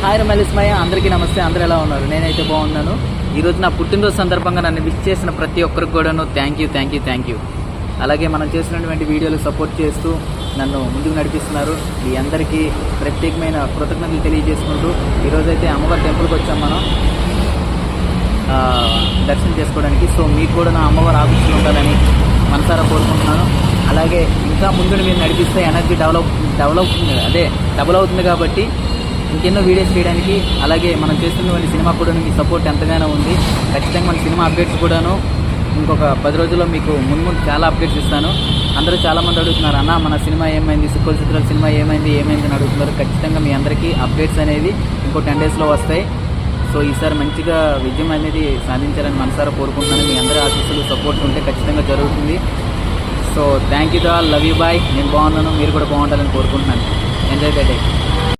Hi రమేష్మయ్య, అందరికీ నమస్తే. అందరూ ఎలా ఉన్నారు? నేనైతే బాగున్నాను. ఈరోజు నా పుట్టినరోజు సందర్భంగా నన్ను విష్ చేసిన ప్రతి ఒక్కరికి కూడాను థ్యాంక్ యూ. అలాగే మనం చేసినటువంటి వీడియోలు సపోర్ట్ చేస్తూ నన్ను ముందుకు నడిపిస్తున్నారు. మీ అందరికీ ప్రత్యేకమైన కృతజ్ఞతలు తెలియజేసుకుంటూ ఈరోజైతే అమ్మవారి టెంపుల్కి వచ్చాం మనం దర్శనం చేసుకోవడానికి. సో మీకు కూడా నా అమ్మవారి ఆఫీసులో ఉండాలని మనసారా కోరుకుంటున్నాను. అలాగే ఇంకా ముందు మీరు నడిపిస్తే ఎనర్జీ డబుల్ అవుతుంది కాబట్టి ఇంకెన్నో వీడియోస్ చేయడానికి, అలాగే మనం చేస్తున్నటువంటి సినిమా కూడా మీ సపోర్ట్ ఎంతగానో ఉంది. ఖచ్చితంగా మన సినిమా అప్డేట్స్ కూడాను ఇంకొక 10 రోజుల్లో మీకు ముందు చాలా అప్డేట్స్ ఇస్తాను. అందరూ చాలామంది అడుగుతున్నారు, అన్న మన సినిమా ఏమైంది, సుక్కుల చిత్రాల సినిమా ఏమైంది అని అడుగుతున్నారు. ఖచ్చితంగా మీ అందరికీ అప్డేట్స్ అనేది ఇంకో 10 డేస్లో వస్తాయి. సో ఈసారి మంచిగా విజయం అనేది సాధించాలని మనసారా కోరుకుంటున్నాను. మీ అందరి ఆశీస్సులు సపోర్ట్ ఉంటే ఖచ్చితంగా జరుగుతుంది. So thank you to all, love you bye. నేను బాగున్నాను, మీరు కూడా బాగుండాలని కోరుకుంటున్నాను. Enjoy the day.